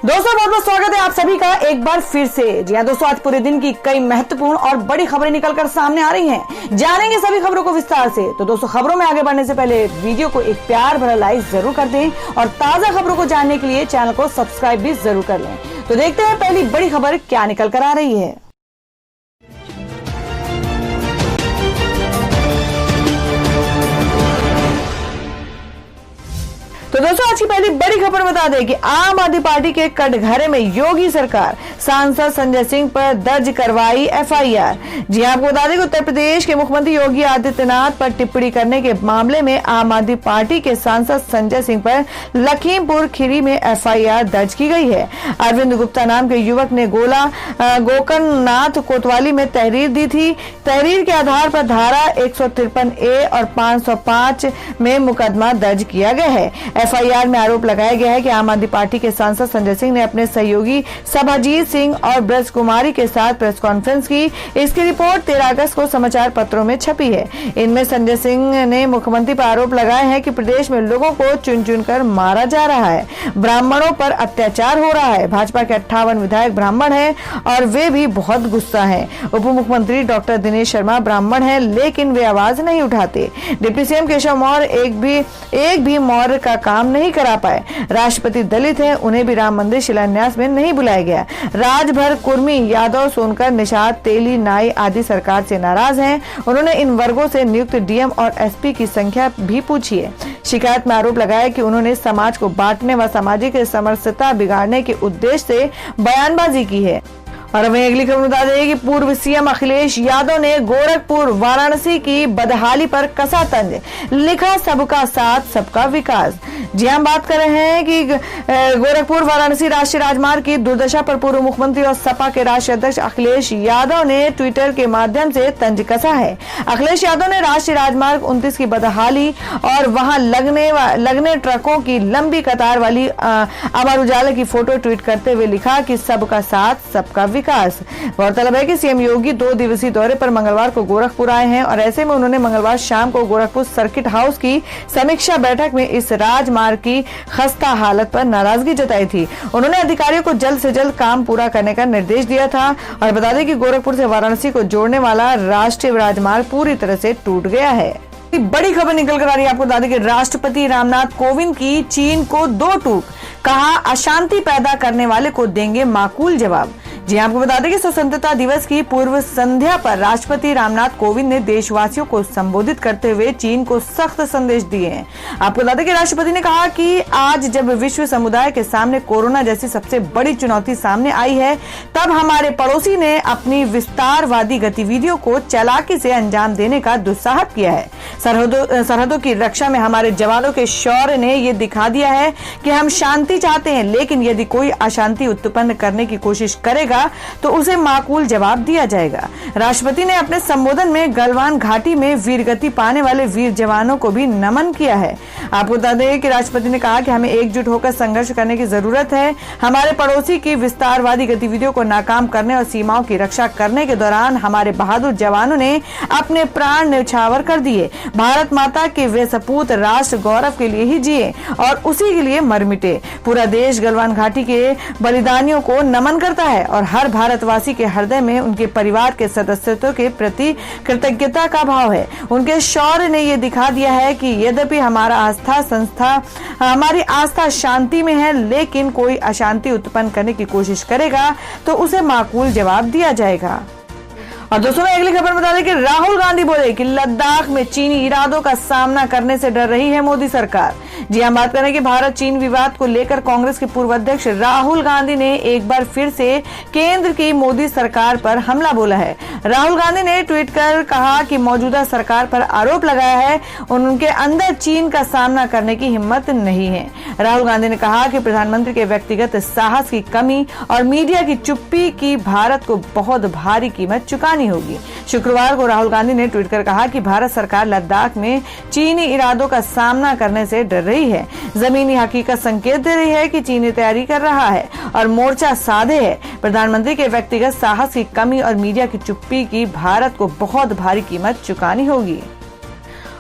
दोस्तों बहुत बहुत स्वागत है आप सभी का एक बार फिर से। जी हाँ दोस्तों, आज पूरे दिन की कई महत्वपूर्ण और बड़ी खबरें निकलकर सामने आ रही हैं। जानेंगे सभी खबरों को विस्तार से। तो दोस्तों, खबरों में आगे बढ़ने से पहले वीडियो को एक प्यार भरा लाइक जरूर कर दें और ताजा खबरों को जानने के लिए चैनल को सब्सक्राइब भी जरूर कर लें। तो देखते हैं पहली बड़ी खबर क्या निकल कर आ रही है। तो दोस्तों, आज की पहली बड़ी खबर बता दें कि आम आदमी पार्टी के कटघरे में योगी सरकार, सांसद संजय सिंह पर दर्ज करवाई एफआईआर। जी आपको बता दें कि उत्तर प्रदेश के मुख्यमंत्री योगी आदित्यनाथ पर टिप्पणी करने के मामले में आम आदमी पार्टी के सांसद संजय सिंह पर लखीमपुर खीरी में एफआईआर दर्ज की गई है। अरविंद गुप्ता नाम के युवक ने गोकर्णनाथ कोतवाली में तहरीर दी थी। तहरीर के आधार पर धारा 153A और 505 में मुकदमा दर्ज किया गया है। एफआईआर में आरोप लगाया गया है कि आम आदमी पार्टी के सांसद संजय सिंह ने अपने सहयोगी सभाजीत सिंह और ब्रज कुमारी के साथ प्रेस कॉन्फ्रेंस की। इसकी रिपोर्ट 13 अगस्त को समाचार पत्रों में छपी है। इनमें संजय सिंह ने मुख्यमंत्री पर आरोप लगाए हैं कि प्रदेश में लोगों को चुन चुन कर मारा जा रहा है, ब्राह्मणों पर अत्याचार हो रहा है। भाजपा के 58 विधायक ब्राह्मण हैं और वे भी बहुत गुस्सा है। उप मुख्यमंत्री डॉक्टर दिनेश शर्मा ब्राह्मण है, लेकिन वे आवाज नहीं उठाते। डिप्टी सीएम केशव मौर्य एक भी मौर्य का काम नहीं करा पाए। राष्ट्रपति दलित हैं, उन्हें भी राम मंदिर शिलान्यास में नहीं बुलाया गया। राजभर कुर्मी, यादव, सोनकर, निषाद, तेली, नाई आदि सरकार से नाराज हैं। उन्होंने इन वर्गों से नियुक्त डीएम और एसपी की संख्या भी पूछी है। शिकायत में आरोप लगाया कि उन्होंने समाज को बांटने व सामाजिक समरसता बिगाड़ने के उद्देश्य से बयानबाजी की है। और वहीं अगली खबर बता दें कि पूर्व सीएम अखिलेश यादव ने गोरखपुर वाराणसी की बदहाली पर कसा तंज, लिखा सबका साथ सबका विकास। जी हम बात कर रहे हैं कि गोरखपुर वाराणसी राष्ट्रीय राजमार्ग की दुर्दशा पर पूर्व मुख्यमंत्री और सपा के राष्ट्रीय अध्यक्ष अखिलेश यादव ने ट्विटर के माध्यम से तंज कसा है। अखिलेश यादव ने राष्ट्रीय राजमार्ग 29 की बदहाली और वहां लगने ट्रकों की लंबी कतार वाली अमर उजाला की फोटो ट्वीट करते हुए लिखा कि सबका साथ सबका विकास। गौरतलब है कि सीएम योगी 2 दिवसीय दौरे पर मंगलवार को गोरखपुर आए हैं और ऐसे में उन्होंने मंगलवार शाम को गोरखपुर सर्किट हाउस की समीक्षा बैठक में इस राजमार्ग की खस्ता हालत पर नाराजगी जताई थी। उन्होंने अधिकारियों को जल्द से जल्द काम पूरा करने का निर्देश दिया था। और बता दें कि गोरखपुर से वाराणसी को जोड़ने वाला राष्ट्रीय राजमार्ग पूरी तरह से टूट गया है। बड़ी खबर निकल कर आ रही है। आपको बता दें कि राष्ट्रपति रामनाथ कोविंद की चीन को 2 टूक, कहा अशांति पैदा करने वाले को देंगे माकूल जवाब। जी आपको बता दें कि स्वतंत्रता दिवस की पूर्व संध्या पर राष्ट्रपति रामनाथ कोविंद ने देशवासियों को संबोधित करते हुए चीन को सख्त संदेश दिए हैं। आपको बता दें कि राष्ट्रपति ने कहा कि आज जब विश्व समुदाय के सामने कोरोना जैसी सबसे बड़ी चुनौती सामने आई है, तब हमारे पड़ोसी ने अपनी विस्तारवादी गतिविधियों को चालाकी से अंजाम देने का दुस्साहस किया है। सरहदों की रक्षा में हमारे जवानों के शौर्य ने यह दिखा दिया है कि हम शांति चाहते हैं, लेकिन यदि कोई अशांति उत्पन्न करने की कोशिश करेगा तो उसे माकूल जवाब दिया जाएगा। राष्ट्रपति ने अपने संबोधन में गलवान घाटी में वीरगति पाने वाले वीर जवानों को भी नमन किया है। आपको बता दें कि राष्ट्रपति ने कहा कि हमें एकजुट होकर संघर्ष करने की जरूरत है। हमारे पड़ोसी की विस्तारवादी गतिविधियों को नाकाम करने और सीमाओं की रक्षा करने के दौरान हमारे बहादुर जवानों ने अपने प्राण न्यौछावर कर दिए। भारत माता के वे सपूत राष्ट्र गौरव के लिए ही जिए और उसी के लिए मर मिटे। पूरा देश गलवान घाटी के बलिदानियों को नमन करता है और हर भारतवासी के हृदय में उनके परिवार के सदस्यों के प्रति कृतज्ञता का भाव है। उनके शौर्य ने यह दिखा दिया है कि यद्यपि हमारी आस्था शांति में है, लेकिन कोई अशांति उत्पन्न करने की कोशिश करेगा तो उसे माकूल जवाब दिया जाएगा। और दोस्तों मैं अगली खबर बता दें कि राहुल गांधी बोले कि लद्दाख में चीनी इरादों का सामना करने से डर रही है मोदी सरकार। जी हम बात करें कि भारत चीन विवाद को लेकर कांग्रेस के पूर्व अध्यक्ष राहुल गांधी ने एक बार फिर से केंद्र की मोदी सरकार पर हमला बोला है। राहुल गांधी ने ट्वीट कर कहा कि मौजूदा सरकार पर आरोप लगाया है उनके अंदर चीन का सामना करने की हिम्मत नहीं है। राहुल गांधी ने कहा कि प्रधानमंत्री के व्यक्तिगत साहस की कमी और मीडिया की चुप्पी की भारत को बहुत भारी कीमत चुकानी होगी। शुक्रवार को राहुल गांधी ने ट्वीट कर कहा कि भारत सरकार लद्दाख में चीनी इरादों का सामना करने से डर रही है। जमीनी हकीकत संकेत दे रही है कि चीनी तैयारी कर रहा है और मोर्चा साधे है। प्रधानमंत्री के व्यक्तिगत साहस की कमी और मीडिया की चुप्पी की भारत को बहुत भारी कीमत चुकानी होगी।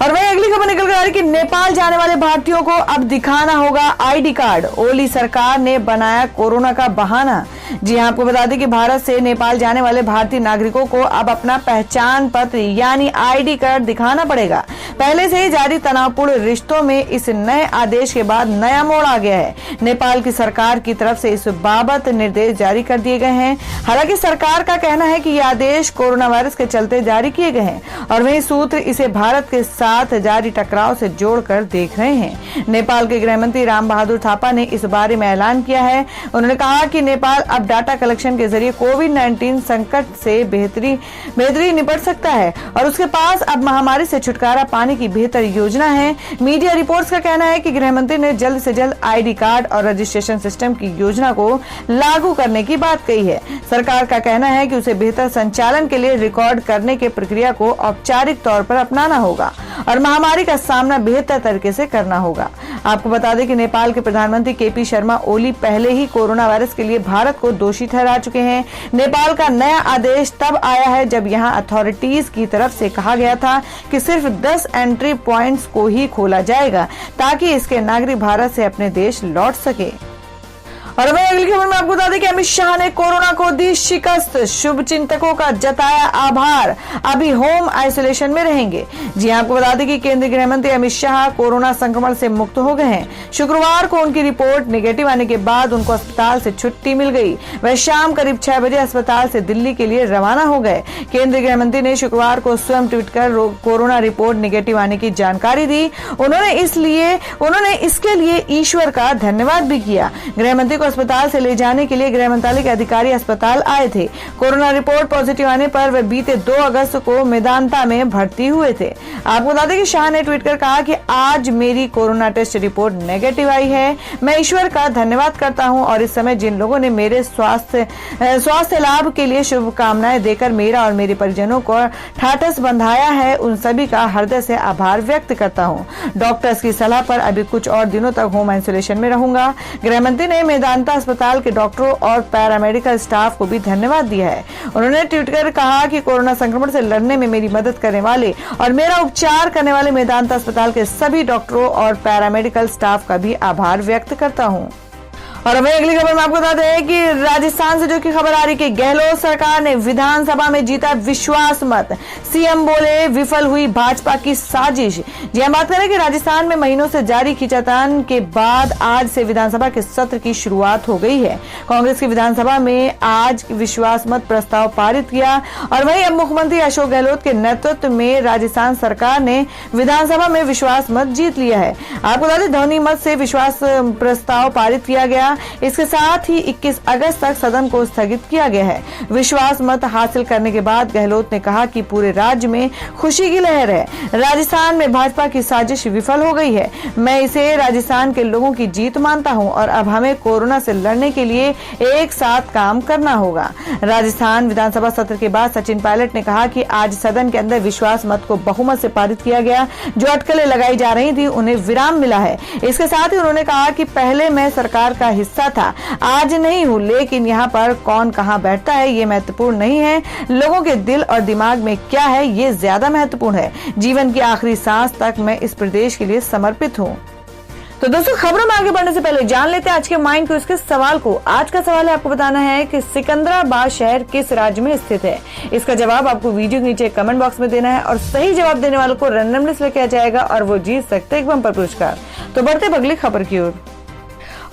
और वहीं अगली खबर निकल कर आ रही कि नेपाल जाने वाले भारतीयों को अब दिखाना होगा आईडी कार्ड। ओली सरकार ने बनाया कोरोना का बहाना। जी हां, आपको बता दें कि भारत से नेपाल जाने वाले भारतीय नागरिकों को अब अपना पहचान पत्र यानी आईडी कार्ड दिखाना पड़ेगा। पहले से ही जारी तनावपूर्ण रिश्तों में इस नए आदेश के बाद नया मोड़ आ गया है। नेपाल की सरकार की तरफ से इस बाबत निर्देश जारी कर दिए गए हैं। हालांकि सरकार का कहना है कि ये आदेश कोरोना वायरस के चलते जारी किए गए हैं और वही सूत्र इसे भारत के साथ जारी टकराव से जोड़कर देख रहे हैं। नेपाल के गृह मंत्री राम बहादुर थापा ने इस बारे में ऐलान किया है। उन्होंने कहा कि नेपाल अब डाटा कलेक्शन के जरिए कोविड-19 संकट से बेहतरी निपट सकता है और उसके पास अब महामारी से छुटकारा पाने की बेहतर योजना है। मीडिया रिपोर्ट्स का कहना है कि गृह मंत्री ने जल्द से जल्द आईडी कार्ड और रजिस्ट्रेशन सिस्टम की योजना को लागू करने की बात कही है। सरकार का कहना है कि उसे बेहतर संचालन के लिए रिकॉर्ड करने की प्रक्रिया को औपचारिक तौर पर अपनाना होगा और महामारी का सामना बेहतर तरीके से करना होगा। आपको बता दें कि नेपाल के प्रधानमंत्री केपी शर्मा ओली पहले ही कोरोना वायरस के लिए भारत को दोषी ठहरा चुके हैं। नेपाल का नया आदेश तब आया है जब यहां अथॉरिटीज की तरफ से कहा गया था कि सिर्फ 10 एंट्री पॉइंट्स को ही खोला जाएगा ताकि इसके नागरिक भारत से अपने देश लौट सके। और वहीं अगली खबर में आपको बता दें कि अमित शाह ने कोरोना को दी शिकस्त। शुभ चिंतकों का जताया आभार, अभी होम आइसोलेशन में रहेंगे। जी आपको बता दें कि केंद्रीय गृह मंत्री अमित शाह कोरोना संक्रमण से मुक्त हो गए हैं। शुक्रवार को उनकी रिपोर्ट नेगेटिव आने के बाद उनको अस्पताल से छुट्टी मिल गई। वह शाम करीब 6 बजे अस्पताल से दिल्ली के लिए रवाना हो गए। केंद्रीय गृह मंत्री ने शुक्रवार को स्वयं ट्वीट कर कोरोना रिपोर्ट नेगेटिव आने की जानकारी दी। उन्होंने इसके लिए ईश्वर का धन्यवाद भी किया। गृह मंत्री अस्पताल से ले जाने के लिए गृह मंत्रालय के अधिकारी अस्पताल आए थे। कोरोना रिपोर्ट पॉजिटिव आने पर वे बीते 2 अगस्त को मेदांता में भर्ती हुए थे। आपको बता दें कि शाह ने ट्वीट कर कहा कि आज मेरी कोरोना टेस्ट रिपोर्ट नेगेटिव आई है। मैं ईश्वर का धन्यवाद करता हूं और इस समय जिन लोगों ने मेरे स्वास्थ्य लाभ के लिए शुभकामनाएं देकर मेरा और मेरे परिजनों को ठाठस बंधाया है, उन सभी का हृदय से आभार व्यक्त करता हूं। डॉक्टर्स की सलाह पर अभी कुछ और दिनों तक होम आइसोलेशन में रहूंगा। गृह मंत्री ने मेदांता अस्पताल के डॉक्टरों और पैरामेडिकल स्टाफ को भी धन्यवाद दिया है। उन्होंने ट्वीट कर कहा कि कोरोना संक्रमण से लड़ने में मेरी मदद करने वाले और मेरा उपचार करने वाले मेदांता अस्पताल के सभी डॉक्टरों और पैरामेडिकल स्टाफ का भी आभार व्यक्त करता हूं। और वहीं अगली खबर में आपको बता दें कि राजस्थान से जो की खबर आ रही कि गहलोत सरकार ने विधानसभा में जीता विश्वास मत। सीएम बोले विफल हुई भाजपा की साजिश। जी हम बात करें कि राजस्थान में महीनों से जारी खींचातान के बाद आज से विधानसभा के सत्र की शुरुआत हो गई है। कांग्रेस की विधानसभा में आज विश्वास मत प्रस्ताव पारित किया और वहीं अब मुख्यमंत्री अशोक गहलोत के नेतृत्व में राजस्थान सरकार ने विधानसभा में विश्वास मत जीत लिया है। आपको बता दें ध्वनि मत से विश्वास प्रस्ताव पारित किया गया। इसके साथ ही 21 अगस्त तक सदन को स्थगित किया गया है। विश्वास मत हासिल करने के बाद गहलोत ने कहा कि पूरे राज्य में खुशी की लहर है। राजस्थान में भाजपा की साजिश विफल हो गई है। मैं इसे राजस्थान के लोगों की जीत मानता हूं और अब हमें कोरोना से लड़ने के लिए एक साथ काम करना होगा। राजस्थान विधानसभा सत्र के बाद सचिन पायलट ने कहा कि आज सदन के अंदर विश्वास मत को बहुमत से पारित किया गया। जो अटकलें लगाई जा रही थी उन्हें विराम मिला है। इसके साथ ही उन्होंने कहा कि पहले मैं सरकार का हिस्सा था, आज नहीं हूं, लेकिन यहाँ पर कौन कहां बैठता है ये महत्वपूर्ण नहीं है। लोगों के दिल और दिमाग में क्या है ये ज्यादा महत्वपूर्ण है। जीवन की आखिरी सांस तक मैं इस प्रदेश के लिए समर्पित हूं। तो दोस्तों खबरों में आगे बढ़ने से पहले जान लेते हैं आज के माइंड क्विज के सवाल को। आज का सवाल है आपको बताना है कि सिकंदराबाद शहर किस राज्य में स्थित है। इसका जवाब आपको वीडियो के नीचे कमेंट बॉक्स में देना है और सही जवाब देने वालों को रैंडम लिस्ट लेके आ जाएगा और वो जीत सकते एक बम्पर पुरस्कार। तो बढ़ते अगली खबर की ओर।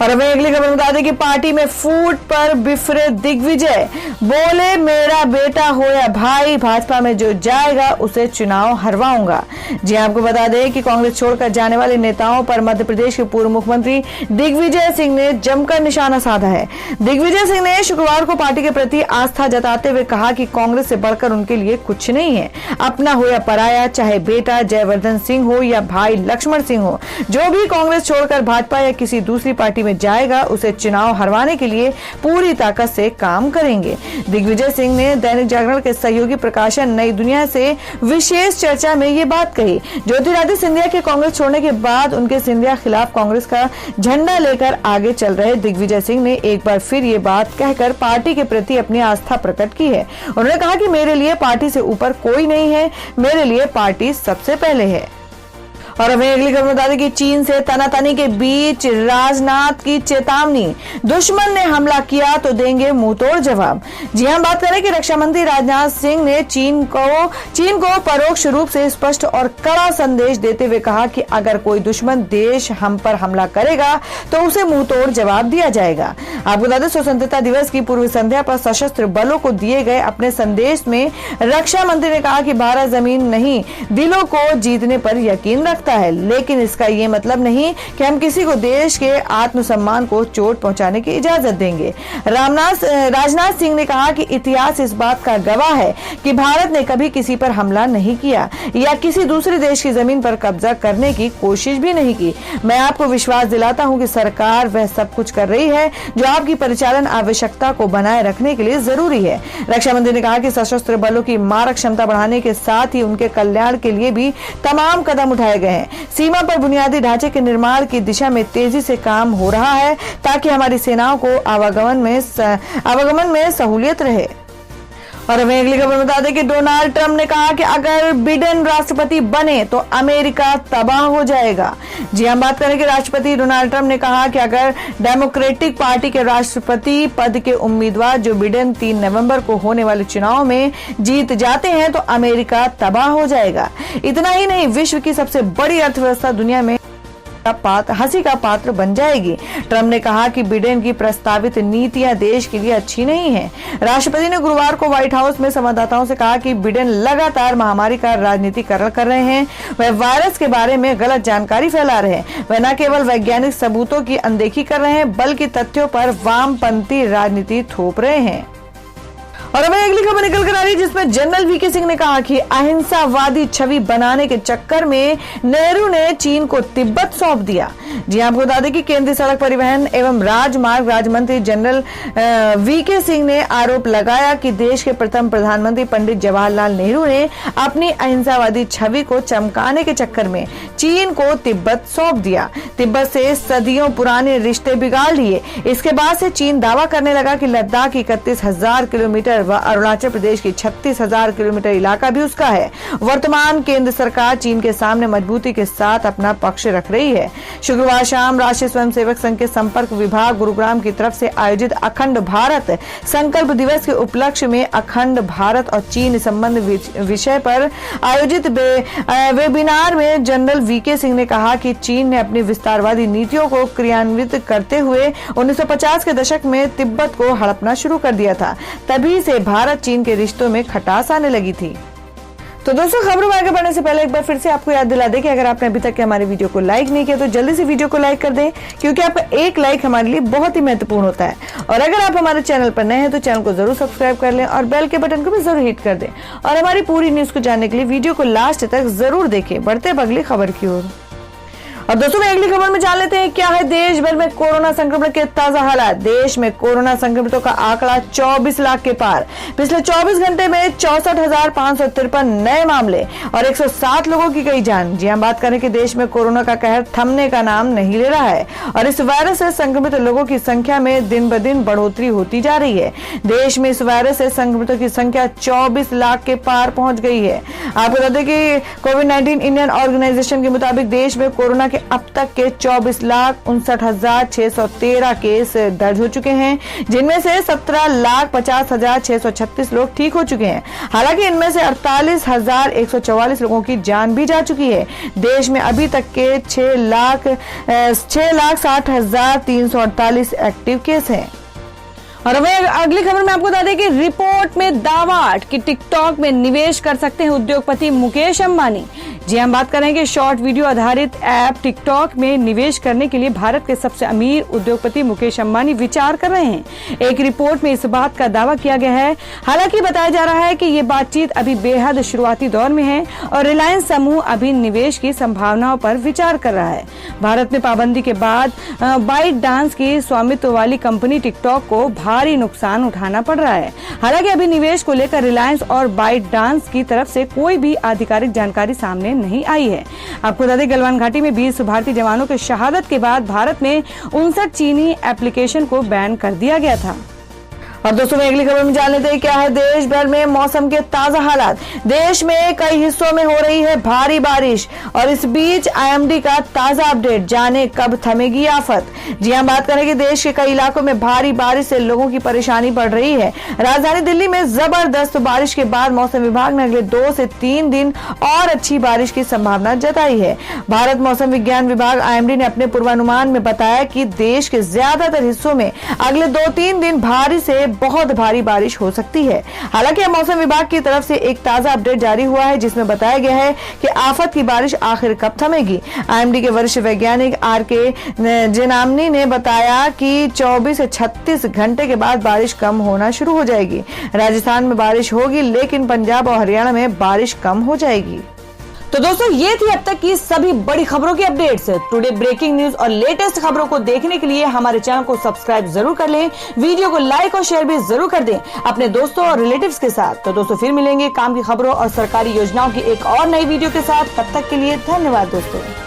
और अब अगली खबर बता दें कि पार्टी में फूट पर बिफरे दिग्विजय। बोले मेरा बेटा हो या भाई, भाजपा में जो जाएगा उसे चुनाव हरवाऊंगा। जी आपको बता दें कि कांग्रेस छोड़कर जाने वाले नेताओं पर मध्य प्रदेश के पूर्व मुख्यमंत्री दिग्विजय सिंह ने जमकर निशाना साधा है। दिग्विजय सिंह ने शुक्रवार को पार्टी के प्रति आस्था जताते हुए कहा कि कांग्रेस से बढ़कर उनके लिए कुछ नहीं है। अपना हो या पराया, चाहे बेटा जयवर्धन सिंह हो या भाई लक्ष्मण सिंह हो, जो भी कांग्रेस छोड़कर भाजपा या किसी दूसरी पार्टी में जाएगा उसे चुनाव हरवाने के लिए पूरी ताकत से काम करेंगे। दिग्विजय सिंह ने दैनिक जागरण के सहयोगी प्रकाशन नई दुनिया से विशेष चर्चा में ये बात कही। ज्योतिरादित्य सिंधिया के कांग्रेस छोड़ने के बाद उनके सिंधिया खिलाफ कांग्रेस का झंडा लेकर आगे चल रहे दिग्विजय सिंह ने एक बार फिर ये बात कहकर पार्टी के प्रति अपनी आस्था प्रकट की है। उन्होंने कहा कि मेरे लिए पार्टी से ऊपर कोई नहीं है, मेरे लिए पार्टी सबसे पहले है। और हमें अगली खबर बता दें कि चीन से तनातनी के बीच राजनाथ की चेतावनी, दुश्मन ने हमला किया तो देंगे मुंहतोड़ जवाब। जी हम बात करें कि रक्षा मंत्री राजनाथ सिंह ने चीन को परोक्ष रूप से स्पष्ट और कड़ा संदेश देते हुए कहा कि अगर कोई दुश्मन देश हम पर हमला करेगा तो उसे मुंहतोड़ जवाब दिया जाएगा। आपको बता दें, स्वतंत्रता दिवस की पूर्व संध्या पर सशस्त्र बलों को दिए गए अपने संदेश में रक्षा मंत्री ने कहा कि भारत जमीन नहीं दिलों को जीतने पर यकीन रखता है, लेकिन इसका ये मतलब नहीं कि हम किसी को देश के आत्मसम्मान को चोट पहुंचाने की इजाजत देंगे। राजनाथ सिंह ने कहा कि इतिहास इस बात का गवाह है कि भारत ने कभी किसी पर हमला नहीं किया या किसी दूसरे देश की जमीन पर कब्जा करने की कोशिश भी नहीं की। मैं आपको विश्वास दिलाता हूं कि सरकार वह सब कुछ कर रही है जो आपकी परिचालन आवश्यकता को बनाए रखने के लिए जरूरी है। रक्षा मंत्री ने कहा कि सशस्त्र बलों की मारक क्षमता बढ़ाने के साथ ही उनके कल्याण के लिए भी तमाम कदम उठाए गए हैं। सीमा पर बुनियादी ढांचे के निर्माण की दिशा में तेजी से काम हो रहा है ताकि हमारी सेनाओं को आवागमन में सहूलियत रहे। और हमें अगली खबर बता दें कि डोनाल्ड ट्रंप ने कहा कि अगर बिडेन राष्ट्रपति बने तो अमेरिका तबाह हो जाएगा। जी हम बात करें कि राष्ट्रपति डोनाल्ड ट्रंप ने कहा कि अगर डेमोक्रेटिक पार्टी के राष्ट्रपति पद के उम्मीदवार जो बिडेन 3 नवंबर को होने वाले चुनाव में जीत जाते हैं तो अमेरिका तबाह हो जाएगा। इतना ही नहीं, विश्व की सबसे बड़ी अर्थव्यवस्था दुनिया में हंसी का पात्र बन जाएगी। ट्रंप ने कहा कि बिडेन की प्रस्तावित नीतियां देश के लिए अच्छी नहीं है। राष्ट्रपति ने गुरुवार को व्हाइट हाउस में संवाददाताओं से कहा कि बिडेन लगातार महामारी का राजनीतिकरण कर रहे हैं। वह वायरस के बारे में गलत जानकारी फैला रहे हैं। वह न केवल वैज्ञानिक सबूतों की अनदेखी कर रहे हैं बल्कि तथ्यों पर वामपंथी राजनीति थोप रहे हैं। और हमें अगली खबर निकल कर आ रही है जिसमें जनरल वीके सिंह ने कहा कि अहिंसावादी छवि बनाने के चक्कर में नेहरू ने चीन को तिब्बत सौंप दिया। जी आपको बता दें कि केंद्रीय सड़क परिवहन एवं राजमार्ग राज्य मंत्री जनरल वीके सिंह ने आरोप लगाया कि देश के प्रथम प्रधानमंत्री पंडित जवाहरलाल नेहरू ने अपनी अहिंसावादी छवि को चमकाने के चक्कर में चीन को तिब्बत सौंप दिया। तिब्बत से सदियों पुराने रिश्ते बिगाड़ लिए। इसके बाद से चीन दावा करने लगा कि लद्दाख 31,000 किलोमीटर व अरुणाचल प्रदेश की 36,000 किलोमीटर इलाका भी उसका है। वर्तमान केंद्र सरकार चीन के सामने मजबूती के साथ अपना पक्ष रख रही है। शुक्रवार शाम राष्ट्रीय स्वयंसेवक संघ के संपर्क विभाग गुरुग्राम की तरफ से आयोजित अखंड भारत संकल्प दिवस के उपलक्ष्य में अखंड भारत और चीन संबंध विषय पर आयोजित वेबिनार में जनरल वीके सिंह ने कहा कि चीन ने अपनी विस्तारवादी नीतियों को क्रियान्वित करते हुए 1950 के दशक में तिब्बत को हड़पना शुरू कर दिया था। तभी से भारत चीन के रिश्तों में खटास आने लगी थी। तो दोस्तों, खबरों में आगे बढ़ने से पहले एक बार फिर से आपको याद दिला दें कि अगर आपने अभी तक हमारे वीडियो को लाइक नहीं किया तो जल्दी से वीडियो को लाइक कर दें, क्योंकि आपका एक लाइक हमारे लिए बहुत ही महत्वपूर्ण होता है। और अगर आप हमारे चैनल पर नए हैं तो चैनल को जरूर सब्सक्राइब कर लें और बेल के बटन को भी जरूर हिट कर दें। और हमारी पूरी न्यूज को जानने के लिए वीडियो को लास्ट तक जरूर देखें। बढ़ते अगली खबर की ओर। और दोस्तों, अगली खबर में जान लेते हैं क्या है देश भर में कोरोना संक्रमण के ताजा हालात। देश में कोरोना संक्रमितों का आंकड़ा 24 लाख के पार। पिछले 24 घंटे में 64,553 नए मामले और 107 लोगों की गई जान। जी हम बात करें कि देश में कोरोना का कहर थमने का नाम नहीं ले रहा है और इस वायरस से संक्रमित लोगों की संख्या में दिन ब दिन बढ़ोतरी होती जा रही है। देश में इस वायरस से संक्रमितों की संख्या 24 लाख के पार पहुंच गई है। आपको बता दें कि कोविड-19 इंडियन ऑर्गेनाइजेशन के मुताबिक देश में कोरोना के अब तक के 24,59,613 केस दर्ज हो चुके हैं, जिनमें से 17,50,636 लोग ठीक हो चुके हैं। हालांकि इनमें से 48,144 लोगों की जान भी जा चुकी है। देश में अभी तक के 6,60,348 एक्टिव केस हैं। और अब अगली खबर में आपको बता दें कि रिपोर्ट में दावा कि टिकटॉक में निवेश कर सकते हैं उद्योगपति मुकेश अंबानी। जी हम बात करेंगे शॉर्ट वीडियो आधारित ऐप टिकटॉक में निवेश करने के लिए भारत के सबसे अमीर उद्योगपति मुकेश अंबानी विचार कर रहे हैं। एक रिपोर्ट में इस बात का दावा किया गया है। हालांकि बताया जा रहा है कि ये बातचीत अभी बेहद शुरुआती दौर में है और रिलायंस समूह अभी निवेश की संभावनाओं पर विचार कर रहा है। भारत में पाबंदी के बाद बाइट डांस की स्वामित्व वाली कंपनी टिकटॉक को भारी नुकसान उठाना पड़ रहा है। हालांकि अभी निवेश को लेकर रिलायंस और बाइट डांस की तरफ से कोई भी आधिकारिक जानकारी सामने नहीं आई है। आपको बता दें गलवान घाटी में 20 भारतीय जवानों की शहादत के बाद भारत में 59 चीनी एप्लीकेशन को बैन कर दिया गया था। और दोस्तों में अगली खबर में जान लेते हैं क्या है देश भर में मौसम के ताजा हालात। देश में कई हिस्सों में हो रही है भारी बारिश और इस बीच आईएमडी का ताजा अपडेट, जाने कब थमेगी आफत। जी हां, बात करें कि देश के कई इलाकों में भारी बारिश से लोगों की परेशानी बढ़ रही है। राजधानी दिल्ली में जबरदस्त बारिश के बाद मौसम विभाग ने अगले 2 से 3 दिन और अच्छी बारिश की संभावना जताई है। भारत मौसम विज्ञान विभाग आईएमडी ने अपने पूर्वानुमान में बताया कि देश के ज्यादातर हिस्सों में अगले 2-3 दिन भारी से बहुत भारी बारिश हो सकती है। हालांकि मौसम विभाग की तरफ से एक ताजा अपडेट जारी हुआ है जिसमें बताया गया है कि आफत की बारिश आखिर कब थमेगी। आईएमडी के वरिष्ठ वैज्ञानिक आर.के. जेनामनी ने बताया कि 24 से 36 घंटे के बाद बारिश कम होना शुरू हो जाएगी। राजस्थान में बारिश होगी लेकिन पंजाब और हरियाणा में बारिश कम हो जाएगी। तो दोस्तों ये थी अब तक की सभी बड़ी खबरों की अपडेट्स। टुडे ब्रेकिंग न्यूज और लेटेस्ट खबरों को देखने के लिए हमारे चैनल को सब्सक्राइब जरूर कर लें, वीडियो को लाइक और शेयर भी जरूर कर दें अपने दोस्तों और रिलेटिव्स के साथ। तो दोस्तों फिर मिलेंगे काम की खबरों और सरकारी योजनाओं की एक और नई वीडियो के साथ। तब तक के लिए धन्यवाद दोस्तों।